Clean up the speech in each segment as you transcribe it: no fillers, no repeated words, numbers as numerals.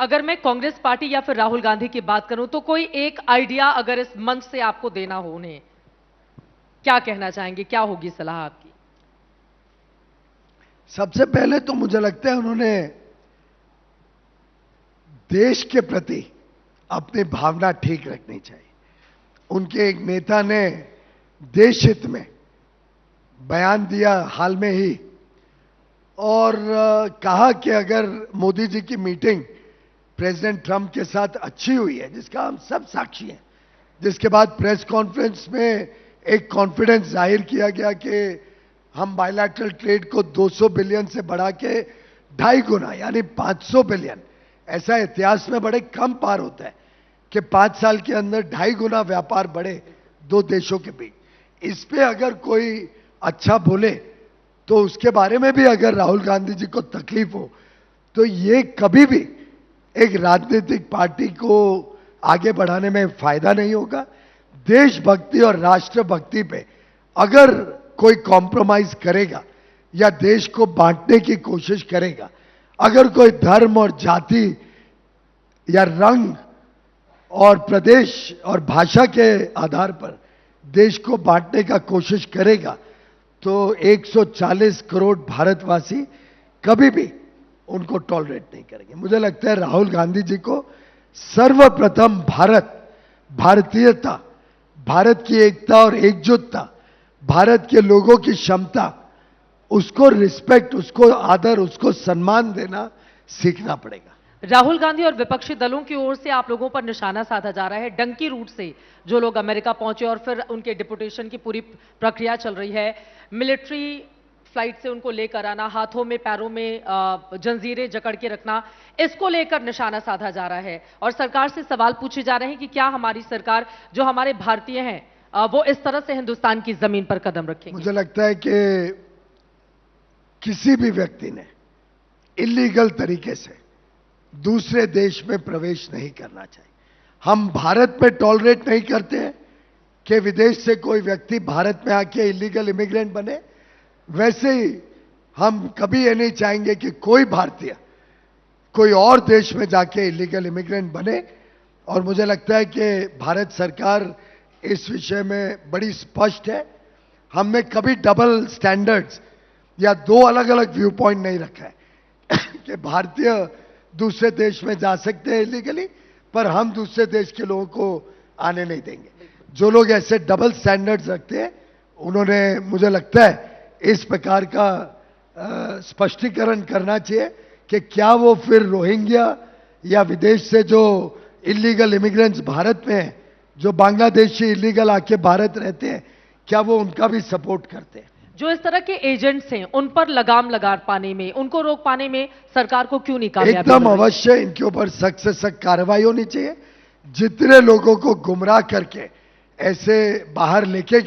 अगर मैं कांग्रेस पार्टी या फिर राहुल गांधी की बात करूं तो कोई एक आइडिया अगर इस मंच से आपको देना हो उन्हें, क्या कहना चाहेंगे, क्या होगी सलाह आपकी? सबसे पहले तो मुझे लगता है उन्होंने देश के प्रति अपनी भावना ठीक रखनी चाहिए। उनके एक नेता ने देश हित में बयान दिया हाल में ही और कहा कि अगर मोदी जी की मीटिंग प्रेसिडेंट ट्रंप के साथ अच्छी हुई है, जिसका हम सब साक्षी हैं, जिसके बाद प्रेस कॉन्फ्रेंस में एक कॉन्फिडेंस जाहिर किया गया कि हम बायलैटरल ट्रेड को 200 बिलियन से बढ़ा के 2.5 गुना यानी 500 बिलियन, ऐसा इतिहास में बड़े कम पार होता है कि 5 साल के अंदर 2.5 गुना व्यापार बढ़े दो देशों के बीच। इस पे अगर कोई अच्छा बोले तो उसके बारे में भी अगर राहुल गांधी जी को तकलीफ हो तो ये कभी भी एक राजनीतिक पार्टी को आगे बढ़ाने में फायदा नहीं होगा। देशभक्ति और राष्ट्रभक्ति पे अगर कोई कॉम्प्रोमाइज करेगा या देश को बांटने की कोशिश करेगा, अगर कोई धर्म और जाति या रंग और प्रदेश और भाषा के आधार पर देश को बांटने का कोशिश करेगा, तो 140 करोड़ भारतवासी कभी भी उनको टॉलरेट नहीं करेंगे। मुझे लगता है राहुल गांधी जी को सर्वप्रथम भारतीयता, भारत की एकता और एकजुटता, भारत के लोगों की क्षमता, उसको रिस्पेक्ट, उसको आदर, उसको सम्मान देना सीखना पड़ेगा। राहुल गांधी और विपक्षी दलों की ओर से आप लोगों पर निशाना साधा जा रहा है। डंकी रूट से जो लोग अमेरिका पहुंचे और फिर उनके डिपोटेशन की पूरी प्रक्रिया चल रही है, मिलिट्री फ्लाइट से उनको लेकर आना, हाथों में पैरों में जंजीरें जकड़ के रखना, इसको लेकर निशाना साधा जा रहा है और सरकार से सवाल पूछे जा रहे हैं कि क्या हमारी सरकार, जो हमारे भारतीय हैं, वो इस तरह से हिंदुस्तान की जमीन पर कदम रखेंगे? मुझे लगता है कि किसी भी व्यक्ति ने इलीगल तरीके से दूसरे देश में प्रवेश नहीं करना चाहिए। हम भारत में टॉलरेट नहीं करते हैं कि विदेश से कोई व्यक्ति भारत में आके इलीगल इमिग्रेंट बने, वैसे ही हम कभी ये नहीं चाहेंगे कि कोई भारतीय कोई और देश में जाके इलीगल इमिग्रेंट बने। और मुझे लगता है कि भारत सरकार इस विषय में बड़ी स्पष्ट है। हमने कभी डबल स्टैंडर्ड्स या दो अलग अलग व्यू पॉइंट नहीं रखा है कि भारतीय दूसरे देश में जा सकते हैं इलीगली, पर हम दूसरे देश के लोगों को आने नहीं देंगे। जो लोग ऐसे डबल स्टैंडर्ड्स रखते हैं, उन्होंने मुझे लगता है इस प्रकार का स्पष्टीकरण करना चाहिए कि क्या वो फिर रोहिंग्या या विदेश से जो इलीगल इमिग्रेंट्स भारत में हैं, जो बांग्लादेशी इलीगल आके भारत रहते हैं, क्या वो उनका भी सपोर्ट करते हैं? जो इस तरह के एजेंट्स हैं, उन पर लगाम लगा पाने में, उनको रोक पाने में सरकार को क्यों नहीं कामयाबी? एकदम अवश्य इनके ऊपर सख्त से सख्त कार्रवाई होनी चाहिए। जितने लोगों को गुमराह करके ऐसे बाहर लेके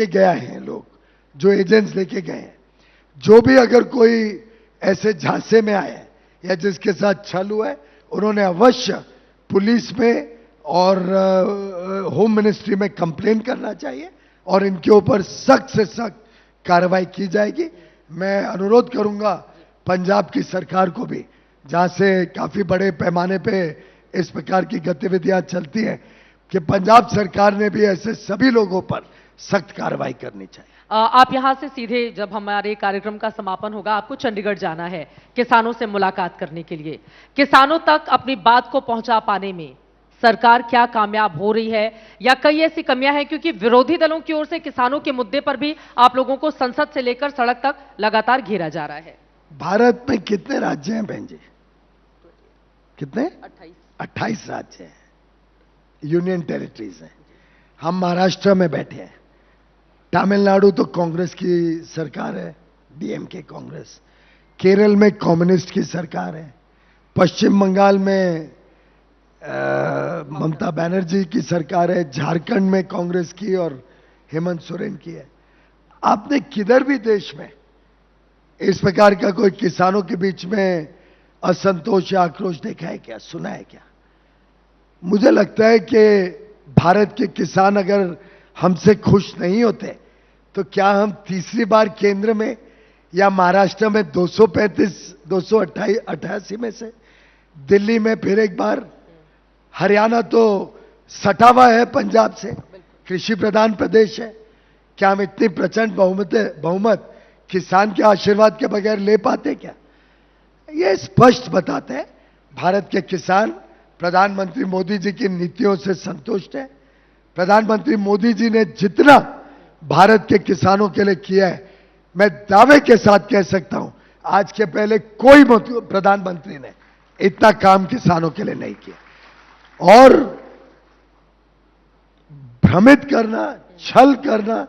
गया है लोग, जो एजेंट्स लेके गए हैं, जो भी अगर कोई ऐसे झांसे में आए हैं या जिसके साथ छल हुआ है, उन्होंने अवश्य पुलिस में और होम मिनिस्ट्री में कंप्लेन करना चाहिए और इनके ऊपर सख्त से सख्त कार्रवाई की जाएगी। मैं अनुरोध करूंगा पंजाब की सरकार को भी, जहां से काफी बड़े पैमाने पे इस प्रकार की गतिविधियां चलती हैं, कि पंजाब सरकार ने भी ऐसे सभी लोगों पर सख्त कार्रवाई करनी चाहिए। आप यहां से सीधे, जब हमारे कार्यक्रम का समापन होगा, आपको चंडीगढ़ जाना है किसानों से मुलाकात करने के लिए। किसानों तक अपनी बात को पहुंचा पाने में सरकार क्या कामयाब हो रही है या कई ऐसी कमियां हैं? क्योंकि विरोधी दलों की ओर से किसानों के मुद्दे पर भी आप लोगों को संसद से लेकर सड़क तक लगातार घेरा जा रहा है। भारत में कितने राज्य हैं बहन जी? कितने? 28 राज्य हैं, यूनियन टेरिटरीज हैं। हम महाराष्ट्र में बैठे हैं, तमिलनाडु तो कांग्रेस की सरकार है, डीएमके कांग्रेस, केरल में कम्युनिस्ट की सरकार है, पश्चिम बंगाल में ममता बनर्जी की सरकार है, झारखंड में कांग्रेस की और हेमंत सोरेन की है। आपने किधर भी देश में इस प्रकार का कोई किसानों के बीच में असंतोष या आक्रोश देखा है क्या, सुना है क्या? मुझे लगता है कि भारत के किसान अगर हमसे खुश नहीं होते तो क्या हम तीसरी बार केंद्र में या महाराष्ट्र में 288 में से दिल्ली में फिर एक बार, हरियाणा तो सटा हुआ है पंजाब से, कृषि प्रधान प्रदेश है। क्या हम इतनी प्रचंड बहुमत किसान के आशीर्वाद के बगैर ले पाते क्या? ये स्पष्ट बताते हैं भारत के किसान प्रधानमंत्री मोदी जी की नीतियों से संतुष्ट है। प्रधानमंत्री मोदी जी ने जितना भारत के किसानों के लिए किया है, मैं दावे के साथ कह सकता हूं आज के पहले कोई प्रधानमंत्री ने इतना काम किसानों के लिए नहीं किया। और भ्रमित करना, छल करना,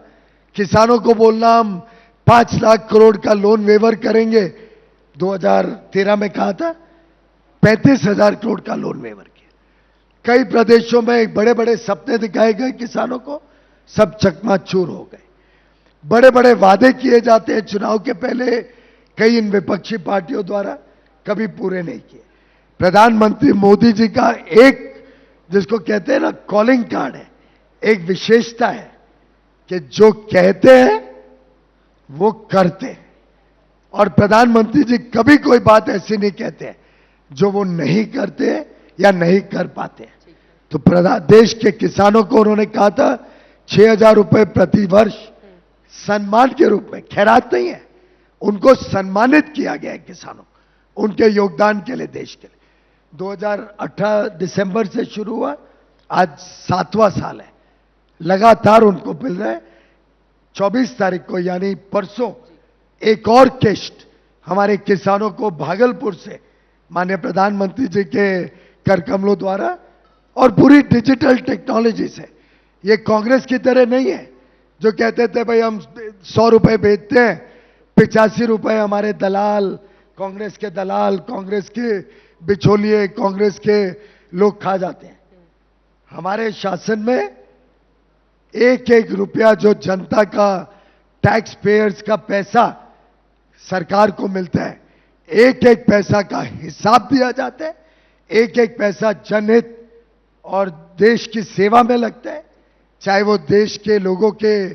किसानों को बोलना हम 5 लाख करोड़ का लोन वेवर करेंगे, 2013 में कहा था 35,000 करोड़ का लोन वेवर किया। कई प्रदेशों में बड़े बड़े सपने दिखाए गए किसानों को, सब चकनाचूर हो गए। बड़े बड़े वादे किए जाते हैं चुनाव के पहले कई इन विपक्षी पार्टियों द्वारा, कभी पूरे नहीं किए। प्रधानमंत्री मोदी जी का एक, जिसको कहते हैं ना, कॉलिंग कार्ड है, एक विशेषता है कि जो कहते हैं वो करते हैं। और प्रधानमंत्री जी कभी कोई बात ऐसी नहीं कहते हैं जो वो नहीं करते या नहीं कर पाते। तो देश के किसानों को उन्होंने कहा था 6,000 रुपए प्रति वर्ष सम्मान के रूप में, खैरात नहीं है, उनको सम्मानित किया गया है किसानों को उनके योगदान के लिए, देश के लिए। 2018 दिसंबर से शुरू हुआ, आज 7वां साल है, लगातार उनको मिल रहा है। 24 तारीख को यानी परसों एक और किश्त हमारे किसानों को भागलपुर से माननीय प्रधानमंत्री जी के कर कमलों द्वारा और पूरी डिजिटल टेक्नोलॉजी से, ये कांग्रेस की तरह नहीं है जो कहते थे भाई हम 100 रुपए बेचते हैं, 85 रुपए हमारे दलाल, कांग्रेस के दलाल, कांग्रेस के बिचौलिए, कांग्रेस के लोग खा जाते हैं। हमारे शासन में एक एक रुपया जो जनता का, टैक्स पेयर्स का पैसा सरकार को मिलता है, एक एक पैसा का हिसाब दिया जाता है, एक एक पैसा जनहित और देश की सेवा में लगता है, चाहे वो देश के लोगों के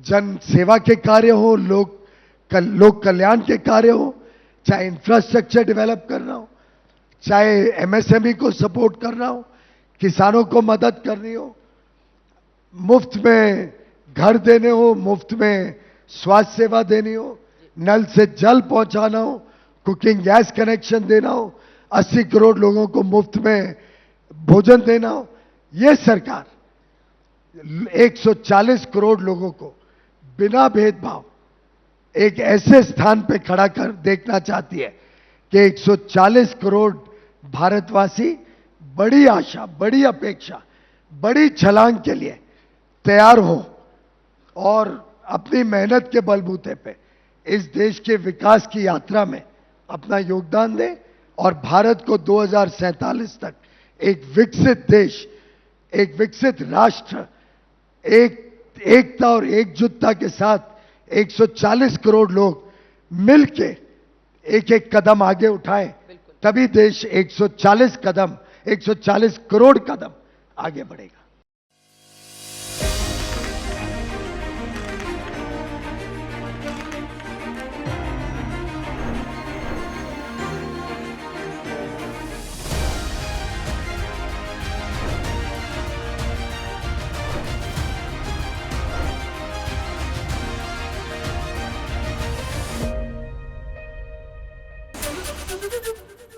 जन सेवा के कार्य हो, लोक कल्याण के कार्य हो, चाहे इंफ्रास्ट्रक्चर डेवलप करना हो, चाहे एमएसएमई को सपोर्ट करना हो, किसानों को मदद करनी हो, मुफ्त में घर देने हो, मुफ्त में स्वास्थ्य सेवा देनी हो, नल से जल पहुंचाना हो, कुकिंग गैस कनेक्शन देना हो, 80 करोड़ लोगों को मुफ्त में भोजन देना हो। यह सरकार 140 करोड़ लोगों को बिना भेदभाव एक ऐसे स्थान पे खड़ा कर देखना चाहती है कि 140 करोड़ भारतवासी बड़ी आशा, बड़ी अपेक्षा, बड़ी छलांग के लिए तैयार हो और अपनी मेहनत के बलबूते पे इस देश के विकास की यात्रा में अपना योगदान दें और भारत को 2047 तक एक विकसित देश, एक विकसित राष्ट्र, एकता और एकजुटता के साथ 140 करोड़ लोग मिलके एक एक कदम आगे उठाएं, तभी देश 140 करोड़ कदम आगे बढ़ेगा।